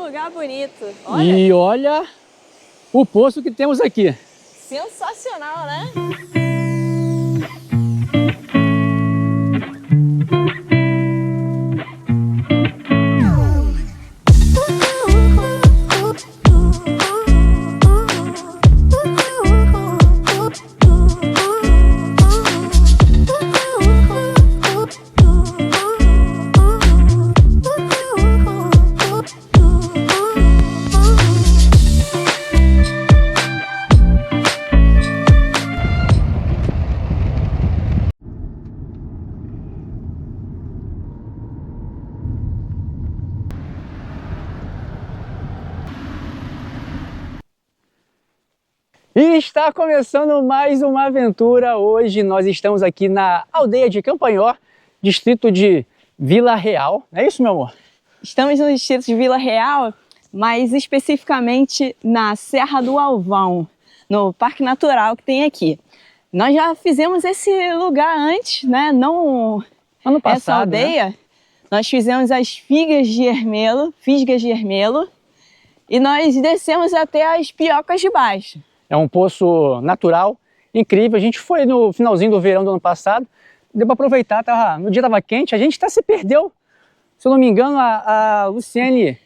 lugar bonito. Olha. E olha o poço que temos aqui. Sensacional, né? E está começando mais uma aventura. Hoje nós estamos aqui na aldeia de Campanhó, distrito de Vila Real. É isso, meu amor? Estamos no distrito de Vila Real, mas especificamente na Serra do Alvão, no Parque Natural que tem aqui. Nós já fizemos esse lugar antes, né? Não ano passado, essa aldeia. Né? Nós fizemos as fisgas de ermelo, e nós descemos até as Piocas de Baixo. É um poço natural, incrível. A gente foi no finalzinho do verão do ano passado, deu para aproveitar, no dia estava quente, a gente até se perdeu. Se eu não me engano, a Luciene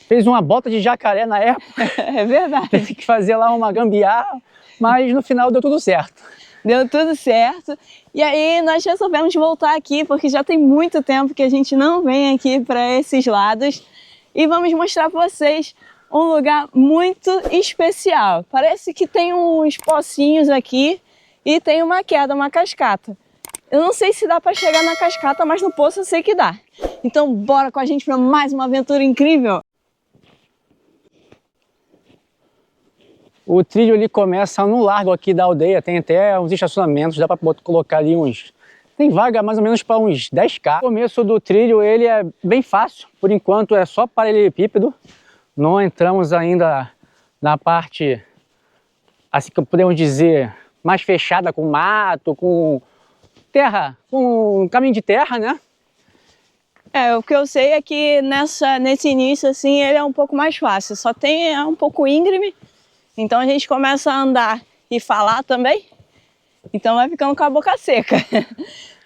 fez uma bota de jacaré na época. É verdade. Teve que fazer lá uma gambiarra, mas no final deu tudo certo. Deu tudo certo. E aí nós resolvemos voltar aqui, porque já tem muito tempo que a gente não vem aqui para esses lados. E vamos mostrar para vocês um lugar muito especial. Parece que tem uns pocinhos aqui e tem uma queda, uma cascata. Eu não sei se dá para chegar na cascata, mas no poço eu sei que dá. Então bora com a gente para mais uma aventura incrível. O trilho ali começa no largo aqui da aldeia, tem até uns estacionamentos, dá para colocar ali uns... Tem vaga mais ou menos para uns 10 carros. O começo do trilho ele é bem fácil, por enquanto é só paralelepípedo. Não entramos ainda na parte, assim que podemos dizer, mais fechada, com mato, com terra, com um caminho de terra, né? O que eu sei é que nesse início, assim, ele é um pouco mais fácil. Só tem um pouco íngreme, então a gente começa a andar e falar também. Então vai ficando com a boca seca.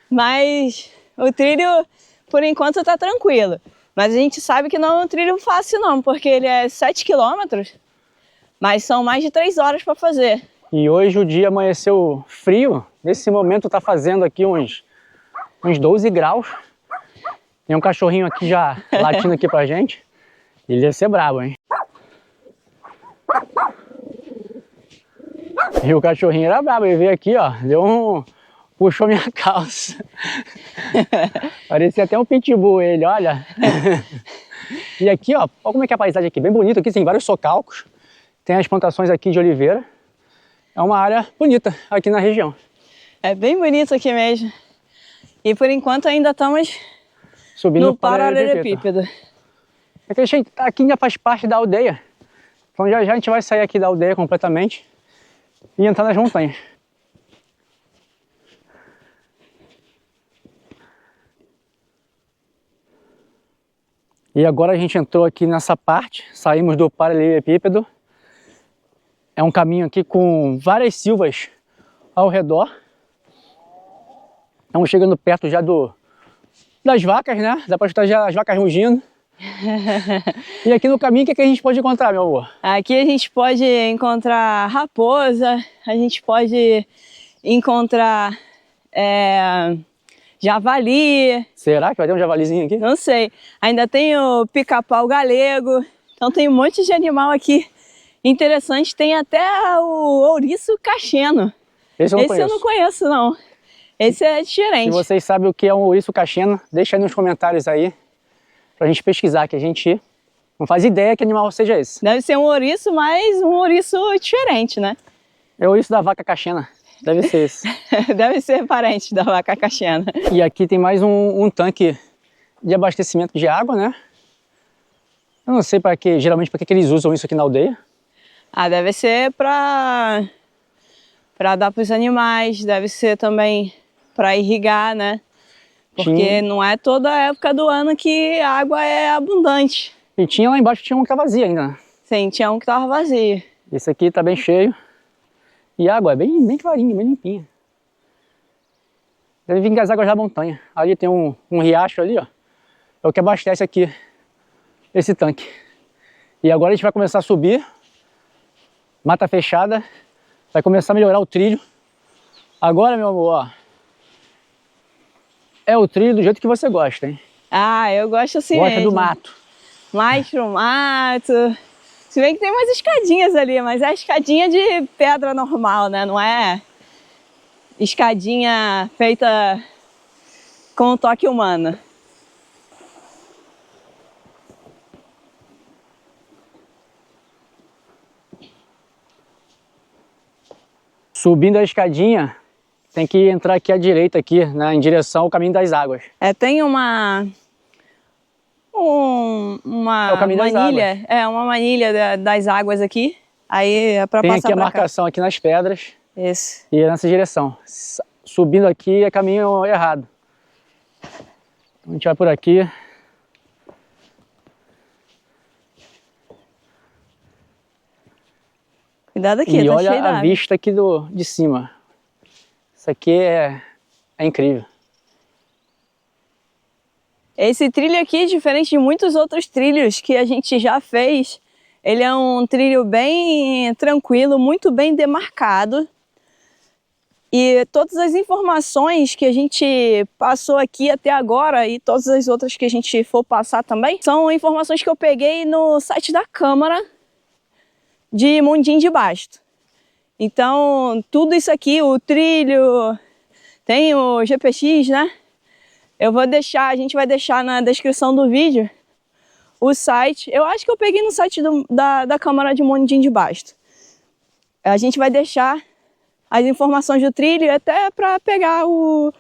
Mas o trilho, por enquanto, tá tranquilo. Mas a gente sabe que não é um trilho fácil não, porque ele é 7 quilômetros, mas são mais de 3 horas para fazer. E hoje o dia amanheceu frio, nesse momento tá fazendo aqui uns 12 graus. Tem um cachorrinho aqui já latindo aqui pra gente, ele deve ser brabo, hein? E o cachorrinho era brabo, ele veio aqui, ó, puxou minha calça. Parecia até um pitbull ele, olha. E aqui, ó, olha como é que é a paisagem aqui, bem bonito. Aqui tem vários socalcos, tem as plantações aqui de oliveira. É uma área bonita aqui na região. É bem bonito aqui mesmo. E por enquanto ainda estamos subindo no paralelepípedo. É que a gente aqui já faz parte da aldeia. Então já a gente vai sair aqui da aldeia completamente e entrar nas montanhas. E agora a gente entrou aqui nessa parte, saímos do paralelepípedo. É um caminho aqui com várias silvas ao redor. Estamos chegando perto já das vacas, né? Dá para escutar já as vacas rugindo. E aqui no caminho, o que a gente pode encontrar, meu amor? Aqui a gente pode encontrar raposa, a gente pode encontrar javali. Será que vai ter um javalizinho aqui? Não sei. Ainda tem o pica-pau galego. Então tem um monte de animal aqui interessante. Tem até o ouriço caxeno. Esse eu não conheço, não. Esse é diferente. Se vocês sabem o que é um ouriço caxeno, deixa aí nos comentários aí, pra gente pesquisar, que a gente não faz ideia que animal seja esse. Deve ser um ouriço, mas um ouriço diferente, né? É o ouriço da vaca caxena. Deve ser esse. Deve ser parente da vaca caxena. E aqui tem mais um tanque de abastecimento de água, né? Eu não sei para que, geralmente para que eles usam isso aqui na aldeia. Deve ser para dar para os animais, deve ser também para irrigar, né? Porque não é toda a época do ano que a água é abundante. E tinha lá embaixo, tinha um que tá vazio ainda, né? Sim, tinha um que tava vazio. Esse aqui tá bem cheio. E a água é bem clarinha, bem limpinha. Deve vir das águas da montanha. Ali tem um riacho ali, ó. É o que abastece aqui esse tanque. E agora a gente vai começar a subir. Mata fechada. Vai começar a melhorar o trilho. Agora, meu amor, ó. É o trilho do jeito que você gosta, hein? Ah, eu gosto assim Gosta mesmo. do mato. Mais pro mato. Se bem que tem umas escadinhas ali, mas é escadinha de pedra normal, né? Não é escadinha feita com toque humano. Subindo a escadinha, tem que entrar aqui à direita, aqui, né, em direção ao caminho das águas. É, tem uma É o caminho das manilha, uma manilha das águas aqui. Aí é pra Tem passar aqui a pra marcação aqui nas pedras. cá. Isso. E é nessa direção. Subindo aqui é caminho errado. Então a gente vai por aqui. Cuidado aqui, E tá olha cheio a d'água. vista aqui de cima. Isso aqui é incrível. Esse trilho aqui, diferente de muitos outros trilhos que a gente já fez, ele é um trilho bem tranquilo, muito bem demarcado. E todas as informações que a gente passou aqui até agora e todas as outras que a gente for passar também, são informações que eu peguei no site da Câmara de Mondim de Basto. Então, tudo isso aqui, o trilho, tem o GPX, né? A gente vai deixar na descrição do vídeo o site. Eu acho que eu peguei no site da Câmara de Mondim de Basto. A gente vai deixar as informações do trilho até para pegar o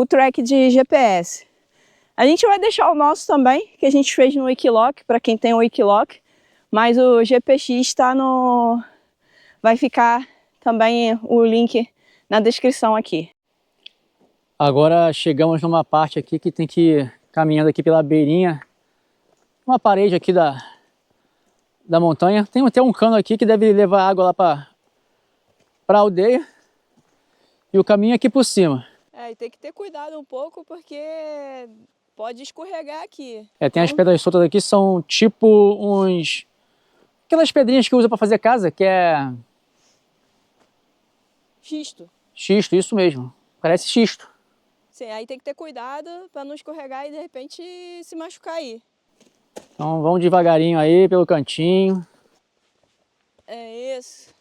track de GPS. A gente vai deixar o nosso também, que a gente fez no Wikiloc, para quem tem o Wikiloc, mas o GPX está no... vai ficar também o link na descrição aqui. Agora chegamos numa parte aqui que tem que ir caminhando aqui pela beirinha. Uma parede aqui da montanha. Tem até um cano aqui que deve levar água lá para a aldeia. E o caminho aqui por cima. E tem que ter cuidado um pouco porque pode escorregar aqui. Tem as pedras soltas aqui, são tipo uns... aquelas pedrinhas que usa para fazer casa, que é... Xisto. Xisto, isso mesmo. Parece xisto. Sim, aí tem que ter cuidado para não escorregar e de repente se machucar aí. Então vamos devagarinho aí pelo cantinho. É isso.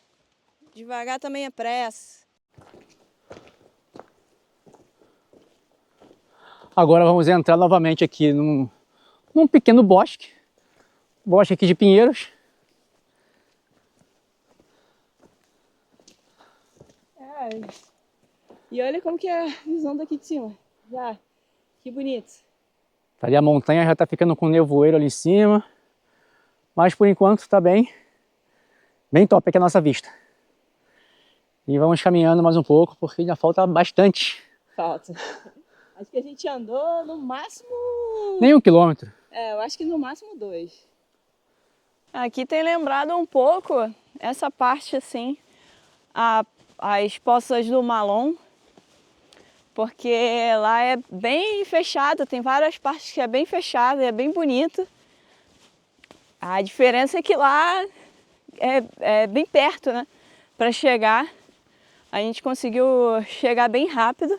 Devagar também é pressa. Agora vamos entrar novamente aqui num pequeno bosque. Bosque aqui de pinheiros. E olha como que é a visão daqui de cima. Já, que bonito. Ali a montanha já tá ficando com nevoeiro ali em cima. Mas por enquanto tá bem top aqui a nossa vista. E vamos caminhando mais um pouco, porque ainda falta bastante. Falta. Acho que a gente andou no máximo... Nem 1 quilômetro. eu acho que no máximo 2. Aqui tem lembrado um pouco essa parte assim, as Poças do Malom, porque lá é bem fechado, tem várias partes que é bem fechado, é bem bonito. A diferença é que lá é bem perto, né? Para chegar, a gente conseguiu chegar bem rápido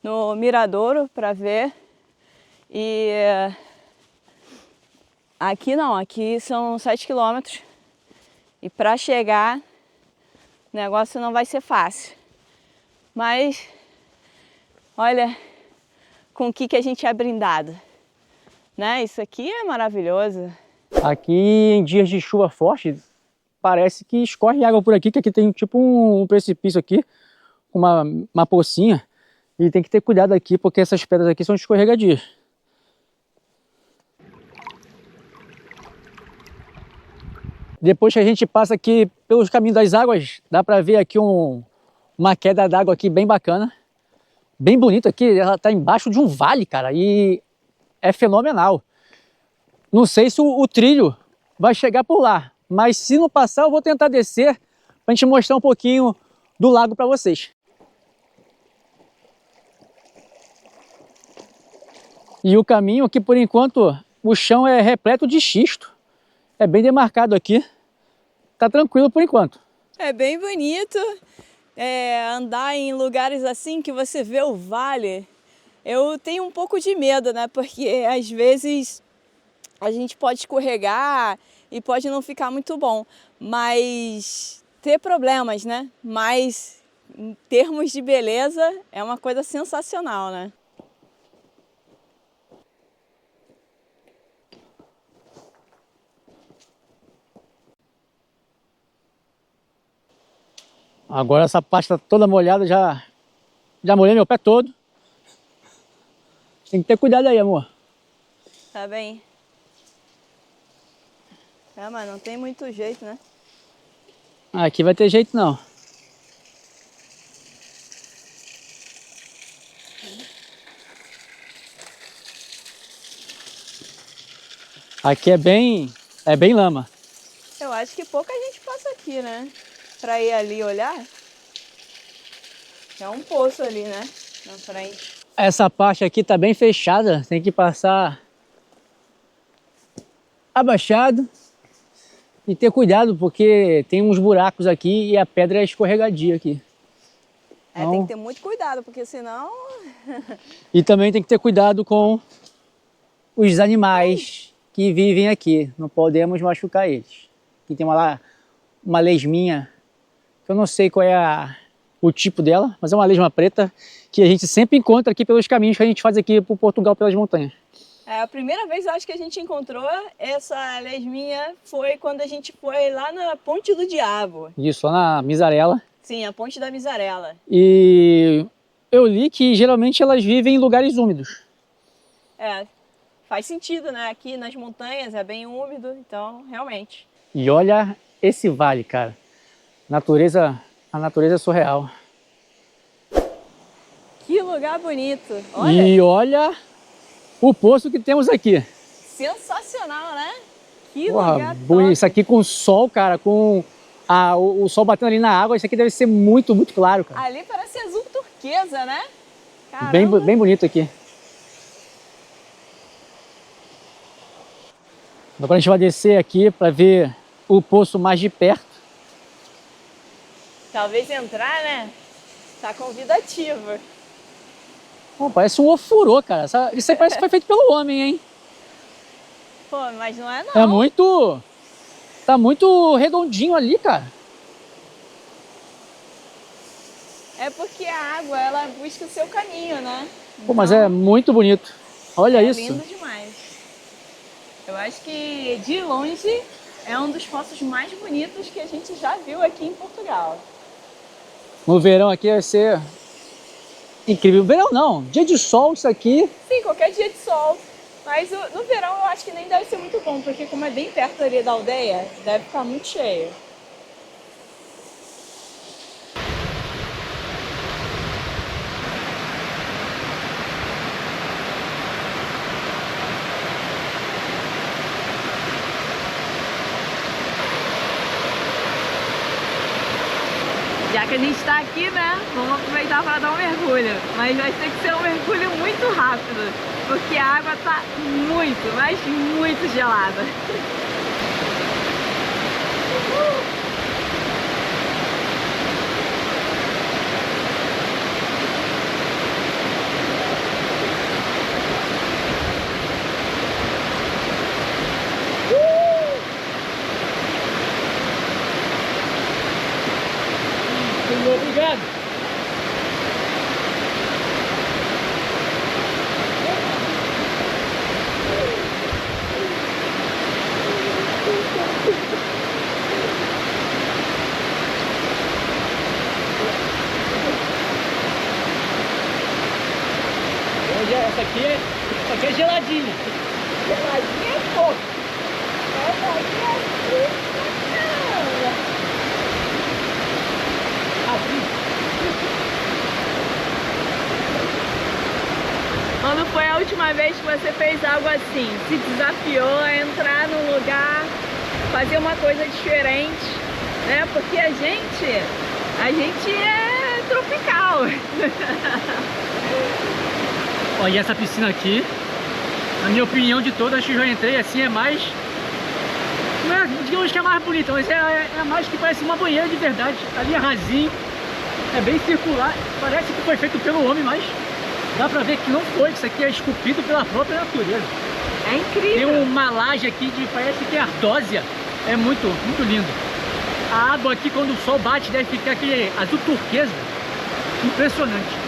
no Miradouro para ver. E aqui não, aqui são 7 quilômetros. E para chegar, o negócio não vai ser fácil. Mas, olha com o que a gente é brindado. Né? Isso aqui é maravilhoso. Aqui em dias de chuva forte, parece que escorre água por aqui, que aqui tem tipo um precipício aqui, uma pocinha. E tem que ter cuidado aqui, porque essas pedras aqui são escorregadias. Depois que a gente passa aqui pelos caminhos das águas, dá para ver aqui uma queda d'água aqui bem bacana. Bem bonito aqui, ela tá embaixo de um vale, cara, e é fenomenal. Não sei se o trilho vai chegar por lá, mas se não passar eu vou tentar descer pra gente mostrar um pouquinho do lago para vocês. E o caminho aqui, por enquanto, o chão é repleto de xisto. É bem demarcado aqui. Tá tranquilo por enquanto. É bem bonito andar em lugares assim que você vê o vale. Eu tenho um pouco de medo, né? Porque às vezes a gente pode escorregar e pode não ficar muito bom. Mas ter problemas, né? Mas em termos de beleza é uma coisa sensacional, né? Agora essa parte tá toda molhada, já molhei meu pé todo. Tem que ter cuidado aí, amor. Tá bem. Mas não tem muito jeito, né? Aqui vai ter jeito não. Aqui é bem lama. Eu acho que pouca gente passa aqui, né? Pra ir ali olhar. É um poço ali, né? Na frente. Essa parte aqui tá bem fechada, tem que passar abaixado e ter cuidado porque tem uns buracos aqui e a pedra é escorregadia aqui. Então, tem que ter muito cuidado, porque senão... E também tem que ter cuidado com os animais que vivem aqui, não podemos machucar eles. Aqui tem uma lesminha, que eu não sei qual é o tipo dela, mas é uma lesma preta que a gente sempre encontra aqui pelos caminhos que a gente faz aqui por Portugal, pelas montanhas. A primeira vez eu acho que a gente encontrou essa lesminha foi quando a gente foi lá na Ponte do Diabo. Isso, lá na Misarela. Sim, a Ponte da Misarela. E eu li que geralmente elas vivem em lugares úmidos. Faz sentido, né? Aqui nas montanhas é bem úmido, então realmente. E olha esse vale, cara. A natureza é surreal. Que lugar bonito. Olha. E olha o poço que temos aqui. Sensacional, né? Que Porra, lugar top. isso aqui com o sol, cara, com o sol batendo ali na água, isso aqui deve ser muito, muito claro, cara. Ali parece azul turquesa, né? Bem bonito aqui. Agora a gente vai descer aqui para ver o poço mais de perto. Talvez entrar, né? Tá convidativo. Pô, parece um ofurô, cara. Isso aí parece que foi feito pelo homem, hein? Pô, mas não é não. É muito... Tá muito redondinho ali, cara. É porque a água, ela busca o seu caminho, né? Pô, mas é muito bonito. Olha isso. É lindo demais. Eu acho que, de longe, é um dos poços mais bonitos que a gente já viu aqui em Portugal. No verão aqui vai ser incrível. Verão não, dia de sol isso aqui. Sim, qualquer dia de sol. Mas no verão eu acho que nem deve ser muito bom, porque como é bem perto ali da aldeia, deve ficar muito cheio. Já que a gente está aqui, né, vamos aproveitar para dar um mergulho. Mas vai ter que ser um mergulho muito rápido, porque a água está muito, mas muito gelada. Obrigado. Essa aqui é geladinha. Geladinha é pouco. Essa aqui é fria pra caramba. Quando foi a última última vez que você fez algo assim? Se desafiou a entrar num lugar, fazer uma coisa diferente, né? Porque a gente é tropical. Olha, e essa piscina aqui, na minha opinião de todas que eu já entrei, assim, é mais... Não é, digamos que é mais bonita, mas é mais que parece uma banheira de verdade. Ali é rasinho, é bem circular, parece que foi feito pelo homem, mas dá pra ver que não foi, isso aqui é esculpido pela própria natureza. É incrível. Tem uma laje aqui de, parece que é ardósia, é muito, muito lindo. A água aqui, quando o sol bate, deve ficar aquele azul turquesa, impressionante.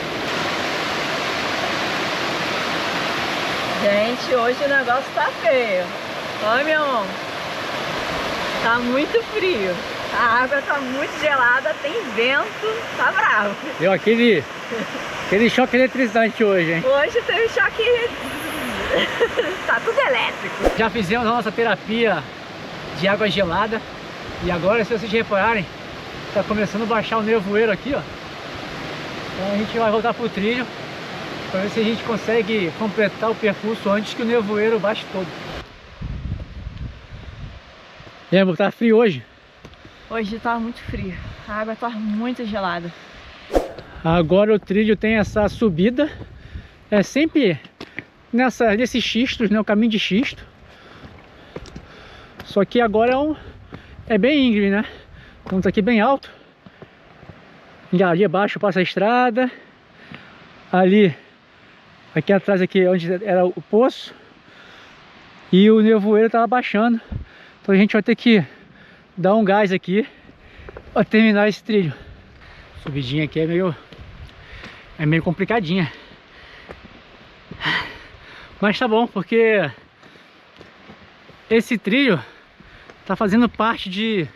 Gente, hoje o negócio tá feio. Olha, meu irmão. Tá muito frio. A água tá muito gelada, tem vento, tá bravo. Deu aquele choque eletrizante hoje, hein? Hoje teve choque. Tá tudo elétrico. Já fizemos a nossa terapia de água gelada. E agora, se vocês repararem, tá começando a baixar o nevoeiro aqui, ó. Então a gente vai voltar pro trilho para ver se a gente consegue completar o percurso antes que o nevoeiro baixe todo. Lembra, tá frio hoje? Hoje tá muito frio, a água tá muito gelada. Agora o trilho tem essa subida, é sempre nesses xistos, né, o caminho de xisto. Só que agora é bem íngreme, né? Então tá aqui bem alto. E ali abaixo passa a estrada. Aqui atrás aqui onde era o poço. E o nevoeiro tava baixando. Então a gente vai ter que dar um gás aqui para terminar esse trilho. A subidinha aqui é meio complicadinha. Mas tá bom, porque esse trilho tá fazendo parte de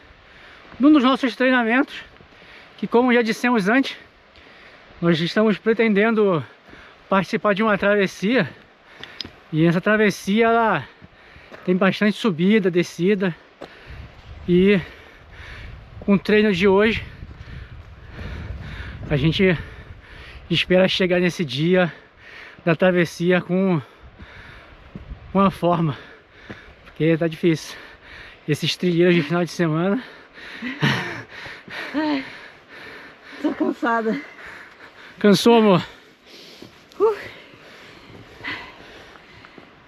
um dos nossos treinamentos, que, como já dissemos antes, nós estamos pretendendo participar de uma travessia. E essa travessia ela tem bastante subida, descida. E com o treino de hoje a gente espera chegar nesse dia da travessia com uma forma, porque tá difícil. Esses trilheiros de final de semana. Ai, tô cansada. Cansou, amor?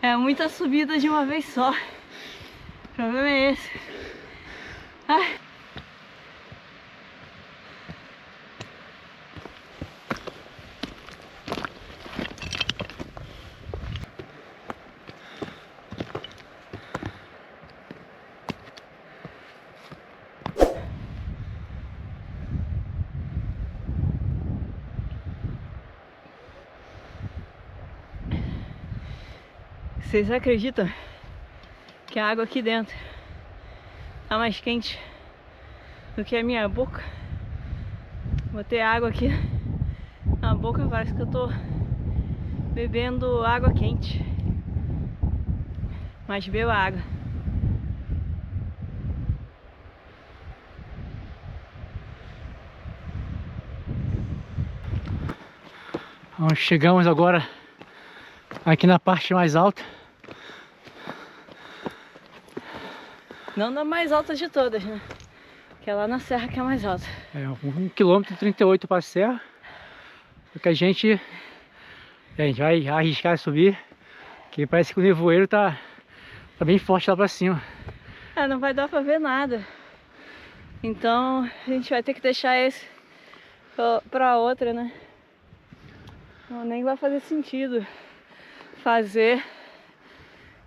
É muita subida de uma vez só. O problema é esse. Ai. Vocês acreditam que a água aqui dentro tá mais quente do que a minha boca? Botei água aqui na boca, parece que eu tô bebendo água quente. Mas beba água. Nós chegamos agora aqui na parte mais alta. Não na mais alta de todas, né? Que é lá na serra que é a mais alta. É 1,38 km para a serra. Porque a gente vai arriscar subir, que parece que o nevoeiro tá bem forte lá para cima. É, não vai dar pra ver nada. Então a gente vai ter que deixar esse pra outra, né? Não, nem vai fazer sentido fazer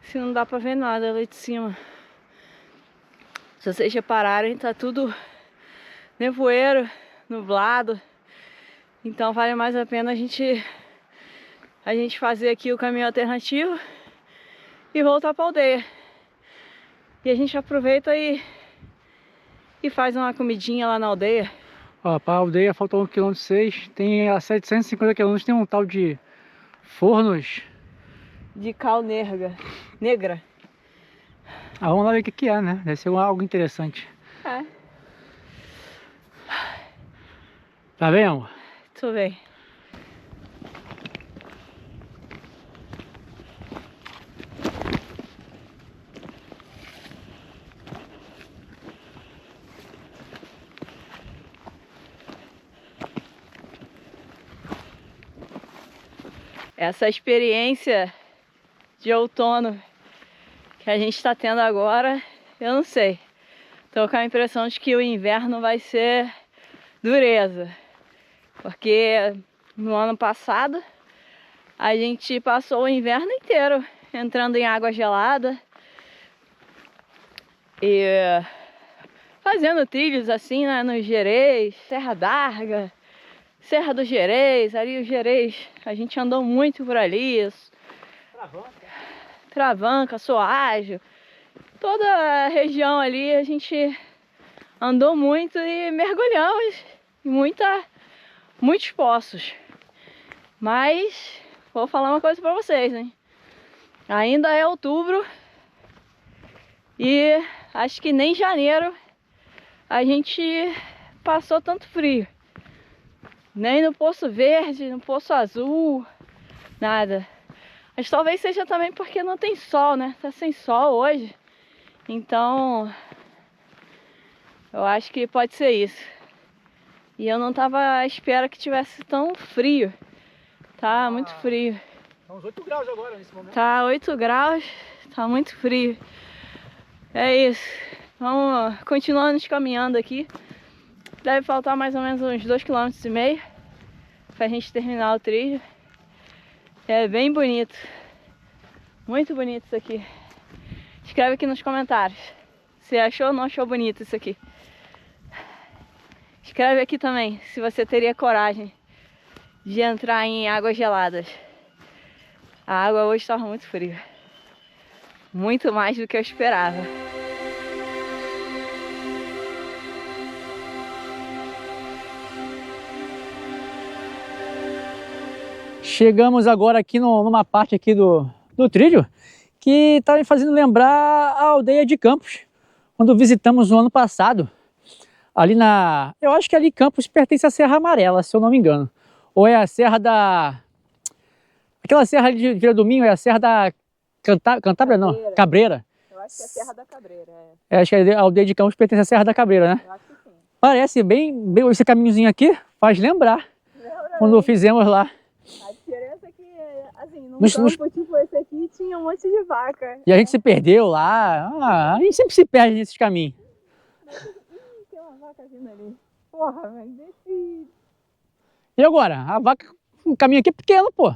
se não dá pra ver nada lá de cima. Se vocês repararem, tá tudo nevoeiro, nublado. Então vale mais a pena a gente fazer aqui o caminho alternativo e voltar pra aldeia. E a gente aproveita e faz uma comidinha lá na aldeia. Ó, pra aldeia faltou 1,6 km. Tem a 750 km, tem um tal de Fornos de cal negra. Ah, vamos lá ver o que é, né? Deve ser algo interessante. É. Tá bem, amor? Tô bem. essa experiência de outono que a gente está tendo agora, eu não sei. Tô com a impressão de que o inverno vai ser dureza. Porque no ano passado a gente passou o inverno inteiro entrando em água gelada e fazendo trilhos assim, né, no Gerês, Serra d'Arga, Serra do Gerês, ali o Gerês, a gente andou muito por ali. Travanca, Soajo, toda a região ali a gente andou muito e mergulhamos em muitos poços. Mas vou falar uma coisa pra vocês, hein? Ainda é outubro e acho que nem janeiro a gente passou tanto frio. Nem no Poço Verde, no Poço Azul, nada. Mas talvez seja também porque não tem sol, né? Tá sem sol hoje. Então, eu acho que pode ser isso. E eu não tava à espera que tivesse tão frio. Tá muito frio. Tá uns 8 graus agora nesse momento. Tá 8 graus, tá muito frio. É isso. Vamos continuando caminhando aqui. Deve faltar mais ou menos uns 2,5 km pra gente terminar o trilho. É bem bonito. Muito bonito isso aqui. Escreve aqui nos comentários se achou ou não achou bonito isso aqui. Escreve aqui também se você teria coragem de entrar em águas geladas. A água hoje estava muito fria. Muito mais do que eu esperava. Chegamos agora aqui numa parte aqui do trilho que está me fazendo lembrar a aldeia de Campos, quando visitamos no ano passado. Ali eu acho que ali Campos pertence à Serra Amarela, se eu não me engano. Ou é a Serra da... Aquela serra de Vila do Minho é a Serra da Cantábria, não? Cabreira. Eu acho que é a Serra da Cabreira. Acho que a aldeia de Campos pertence à Serra da Cabreira, né? Eu acho que sim. Parece bem esse caminhozinho aqui, faz lembrar quando fizemos lá. A diferença é que, assim, num Nos- campo tipo esse aqui tinha um monte de vaca. E a gente se perdeu lá. A gente sempre se perde nesses caminhos. Tem uma vaca vindo ali. Porra, mas esse... E agora? A vaca, o caminho aqui é pequeno, pô.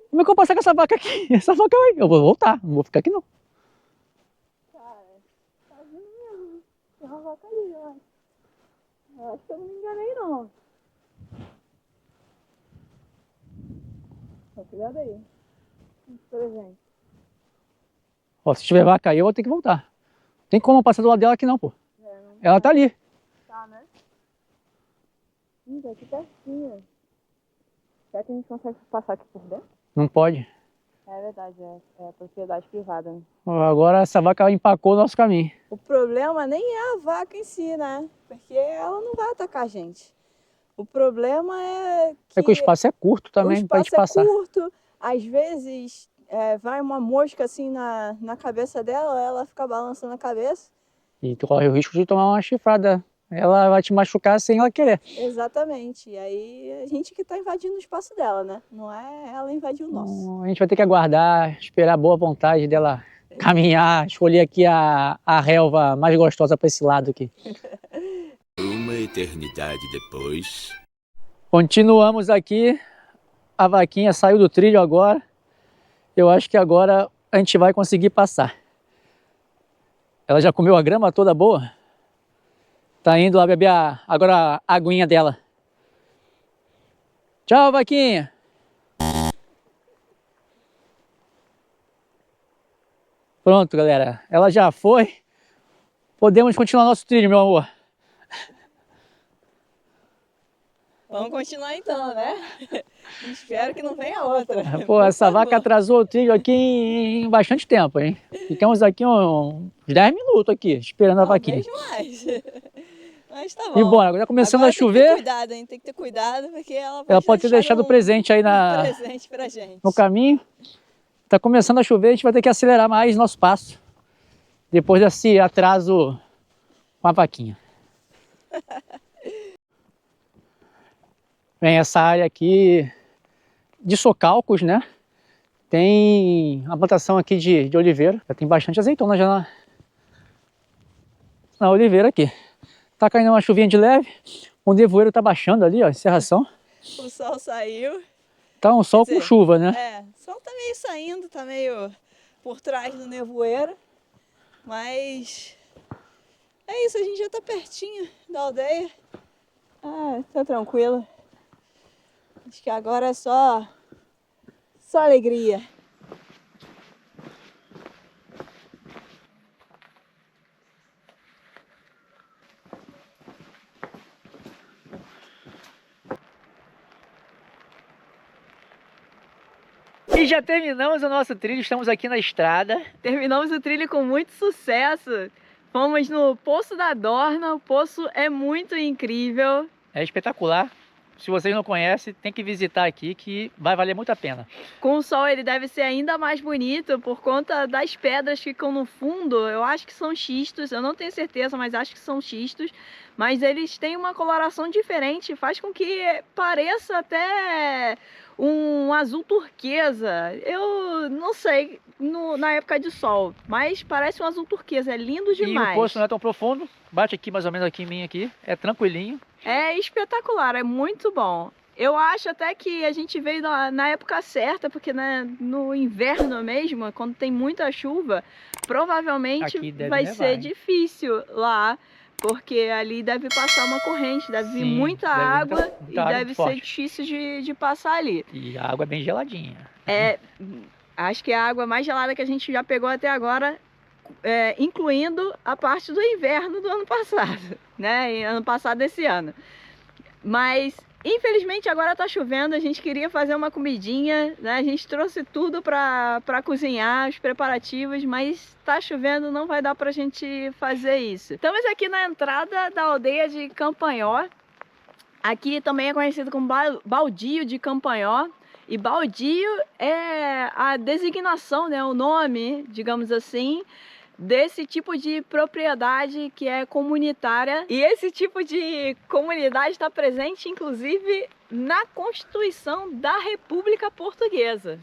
Como é que eu vou passar com essa vaca aqui? Essa vaca vai... Eu vou voltar, não vou ficar aqui não. Cara, tá vindo mesmo. Tem uma vaca ali, ó. Eu acho que eu não me enganei, não. Ó, cuidado aí. Presente. Ó, se tiver vaca aí, eu vou ter que voltar. Tem como eu passar do lado dela aqui não, pô. Ela tá ali. Tá, né? Tá aqui pertinho. Será que a gente consegue passar aqui por dentro? Não pode. É verdade, é propriedade privada, né? Ó, agora essa vaca empacou o nosso caminho. O problema nem é a vaca em si, né? Porque ela não vai atacar a gente. O problema é É que o espaço é curto também pra gente passar. O espaço é curto, às vezes vai uma mosca assim na cabeça dela, ela fica balançando a cabeça. E tu corre o risco de tomar uma chifrada. Ela vai te machucar sem ela querer. Exatamente. E aí a gente que tá invadindo o espaço dela, né? Não é ela invadir o nosso. A gente vai ter que aguardar, esperar a boa vontade dela caminhar, escolher aqui a relva mais gostosa para esse lado aqui. Uma eternidade depois. Continuamos aqui. A vaquinha saiu do trilho agora. Eu acho que agora a gente vai conseguir passar. Ela já comeu a grama toda boa. Tá indo lá beber agora a aguinha dela. Tchau, vaquinha. Pronto, galera. Ela já foi. Podemos continuar nosso trilho, meu amor. Vamos continuar então, né? Espero que não venha outra. Pô, essa vaca atrasou o trilho aqui em bastante tempo, hein? Ficamos aqui uns 10 minutos aqui, esperando a vaquinha. Mais. Mas tá bom. E bora, agora tá começando a chover. Tem que ter cuidado, hein? Tem que ter cuidado, porque ela Pode ter deixado presente aí presente pra gente. no caminho. Tá começando a chover, a gente vai ter que acelerar mais nosso passo. Depois desse atraso com a vaquinha. Bem, essa área aqui de socalcos, né? Tem uma plantação aqui de oliveira. Já tem bastante azeitona já na oliveira aqui. Tá caindo uma chuvinha de leve. O nevoeiro tá baixando ali, ó, encerração. O sol saiu. Tá um sol Quer dizer, com chuva, né? É, o sol tá meio saindo, tá meio por trás do nevoeiro. Mas é isso, a gente já tá pertinho da aldeia. Ah, tá tranquilo. Acho que agora é só alegria. E já terminamos o nosso trilho, estamos aqui na estrada. Terminamos o trilho com muito sucesso. Fomos no Poço da Dorna, o poço é muito incrível. É espetacular. Se vocês não conhecem, tem que visitar aqui que vai valer muito a pena. Com o sol ele deve ser ainda mais bonito por conta das pedras que ficam no fundo. Eu acho que são xistos, eu não tenho certeza, mas acho que são xistos. Mas eles têm uma coloração diferente, faz com que pareça até um azul turquesa. Eu não sei na época de sol, mas parece um azul turquesa, é lindo demais. E o poço não é tão profundo, bate aqui mais ou menos aqui em mim aqui, é tranquilinho. É espetacular, é muito bom. Eu acho até que a gente veio na época certa, porque no inverno mesmo, quando tem muita chuva, provavelmente vai ser difícil lá, porque ali deve passar uma corrente, deve vir muita água e deve ser difícil de passar ali. E a água é bem geladinha. Acho que é a água mais gelada que a gente já pegou até agora, incluindo a parte do inverno do ano passado, né? Ano passado desse ano. Mas infelizmente agora tá chovendo, a gente queria fazer uma comidinha, né? A gente trouxe tudo para cozinhar, os preparativos, mas tá chovendo, não vai dar pra gente fazer isso. Estamos aqui na entrada da aldeia de Campanhó. Aqui também é conhecido como Baldio de Campanhó. E baldio é a designação, né, o nome, digamos assim, desse tipo de propriedade que é comunitária. E esse tipo de comunidade está presente, inclusive, na Constituição da República Portuguesa.